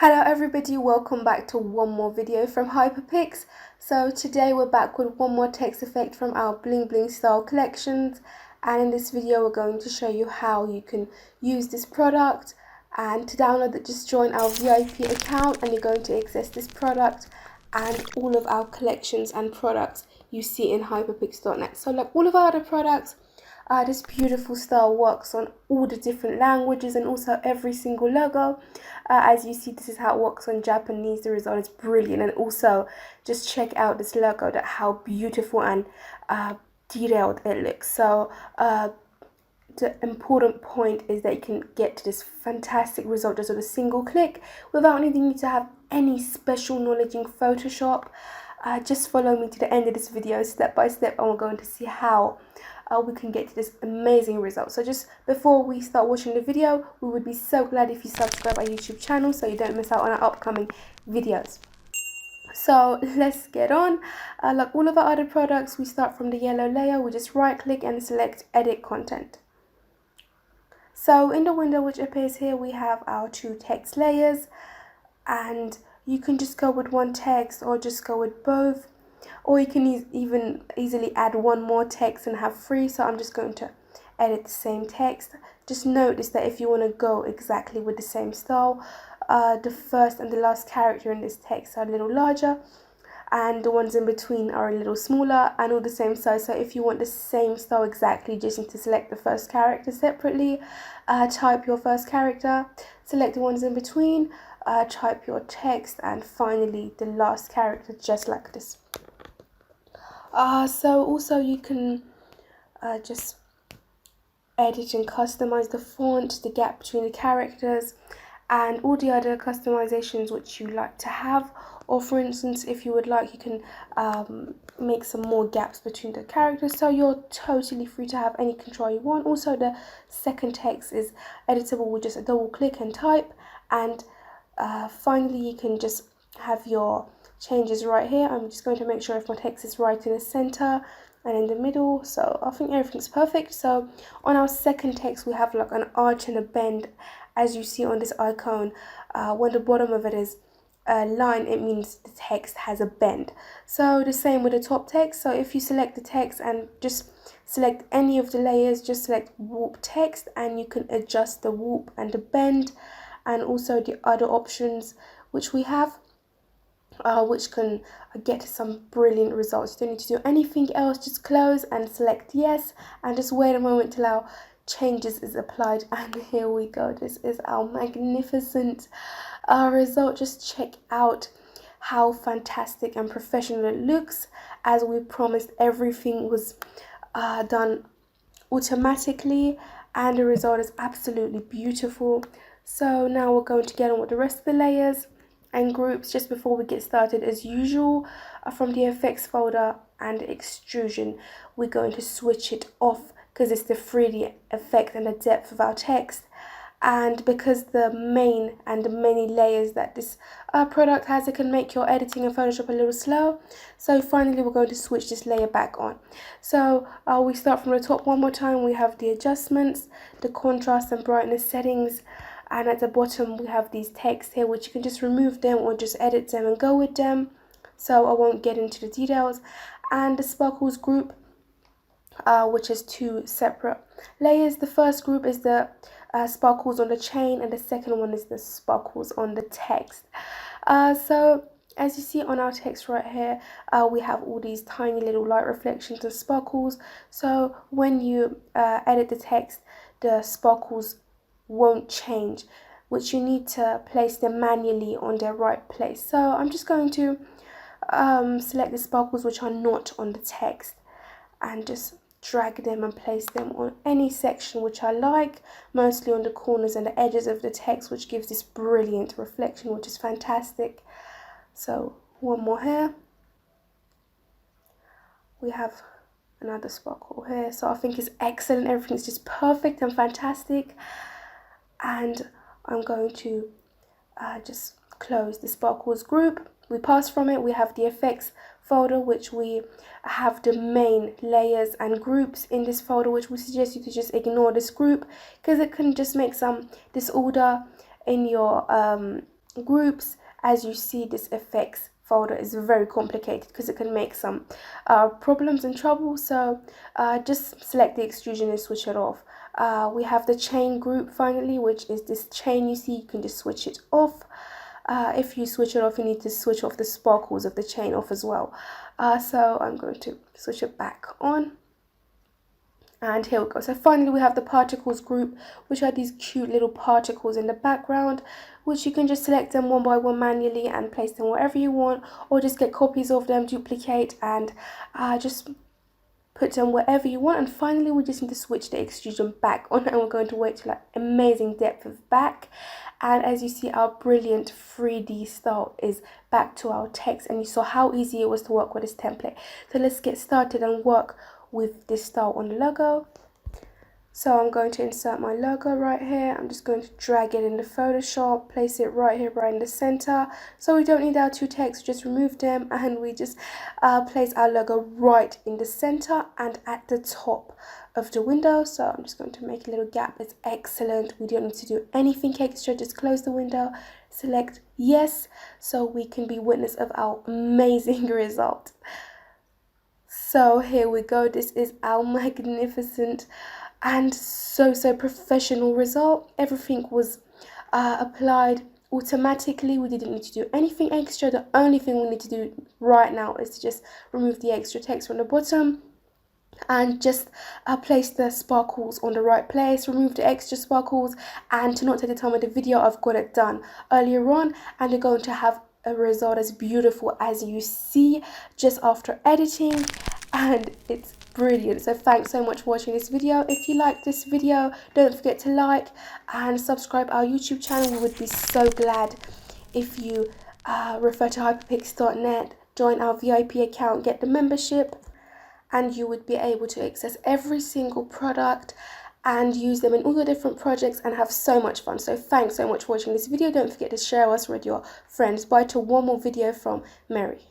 Hello everybody, welcome back to one more video from Hyperpix. So today we're back with one more text effect from our Bling Bling style collections, and in this video we're going to show you how you can use this product. And to download it, just join our VIP account and you're going to access this product and all of our collections and products you see in hyperpix.net. So like all of our other products, this beautiful style works on all the different languages and also every single logo. As you see, this is how it works on Japanese. The result is brilliant. And also just check out this logo, that how beautiful and detailed it looks. So the important point is that you can get to this fantastic result just with a single click without needing to have any special knowledge in Photoshop. Just follow me to the end of this video step by step, and we're going to see how we can get to this amazing result. So just before we start watching the video, we would be so glad if you subscribe our YouTube channel so you don't miss out on our upcoming videos. So let's get on. Like all of our other products, we start from the yellow layer. We just right click and select edit content. So in the window which appears here, we have our two text layers, and you can just go with one text or just go with both, or you can even easily add one more text and have three. So I'm just going to edit the same text. Just notice that if you want to go exactly with the same style, the first and the last character in this text are a little larger and the ones in between are a little smaller and all the same size. So if you want the same style exactly, just need to select the first character separately, type your first character, select the ones in between, type your text, and finally the last character, just like this. So also you can just edit and customize the font, the gap between the characters, and all the other customizations which you like to have. Or for instance, if you would like, you can make some more gaps between the characters. So you're totally free to have any control you want. Also, the second text is editable with just a double click and type. And finally, you can just have your changes right here. I'm just going to make sure if my text is right in the center and in the middle. So I think everything's perfect. So on our second text, we have like an arch and a bend, as you see on this icon. When the bottom of it is a line, it means the text has a bend. So the same with the top text. So if you select the text and just select any of the layers, just select warp text, and you can adjust the warp and the bend and also the other options which we have, which can get some brilliant results. You don't need to do anything else. Just close and select yes, and just wait a moment till our changes is applied, and here we go. This is our magnificent result. Just check out how fantastic and professional it looks. As we promised, everything was done automatically, and the result is absolutely beautiful. So now we're going to get on with the rest of the layers and groups. Just before we get started, as usual, from the effects folder and extrusion, we're going to switch it off because it's the 3D effect and the depth of our text, and because the main and the many layers that this product has, it can make your editing in Photoshop a little slow. So finally we're going to switch this layer back on. So we start from the top one more time. We have the adjustments, the contrast and brightness settings, and at the bottom we have these texts here which you can just remove them or just edit them and go with them. So I won't get into the details. And the sparkles group, which is two separate layers. The first group is the sparkles on the chain, and the second one is the sparkles on the text. So as you see on our text right here, we have all these tiny little light reflections and sparkles. So when you edit the text, the sparkles won't change, which you need to place them manually on their right place. So I'm just going to select the sparkles which are not on the text and just drag them and place them on any section which I like, mostly on the corners and the edges of the text, which gives this brilliant reflection, which is fantastic. So one more here. We have another sparkle here. So I think it's excellent. Everything's just perfect and fantastic. And I'm going to just close the sparkles group. We pass from it. We have the effects folder, which we have the main layers and groups in this folder, which we suggest you to just ignore this group because it can just make some disorder in your groups, as you see, this effects folder is very complicated because it can make some problems and trouble. So just select the extrusion and switch it off. We have the chain group finally, which is this chain you see. You can just switch it off. If you switch it off, you need to switch off the sparkles of the chain off as well. So I'm going to switch it back on. And here we go. So finally we have the particles group, which are these cute little particles in the background, which you can just select them one by one manually and place them wherever you want, or just get copies of them, duplicate, and just put them wherever you want. And finally we just need to switch the extrusion back on, and we're going to wait till like amazing depth of back. And as you see, our brilliant 3D style is back to our text, and you saw how easy it was to work with this template. So let's get started and work with this style on the logo. So I'm going to insert my logo right here. I'm just going to drag it into Photoshop, place it right here, right in the center. So we don't need our two texts, just remove them, and we just place our logo right in the center and at the top of the window. So I'm just going to make a little gap. It's excellent. We don't need to do anything extra. Just close the window, select yes, so we can be witness of our amazing result. So here we go. This is our magnificent and so professional result. Everything was applied automatically. We didn't need to do anything extra. The only thing we need to do right now is to just remove the extra text from the bottom and just place the sparkles on the right place, remove the extra sparkles, and to not take the time of the video, I've got it done earlier on, and you're going to have a result as beautiful as you see just after editing, and it's brilliant. So thanks so much for watching this video. If you like this video, don't forget to like and subscribe our YouTube channel. We would be so glad if you refer to hyperpix.net, join our VIP account, get the membership, and you would be able to access every single product and use them in all your different projects and have so much fun. So thanks so much for watching this video. Don't forget to share us with your friends. Bye till one more video from Mary.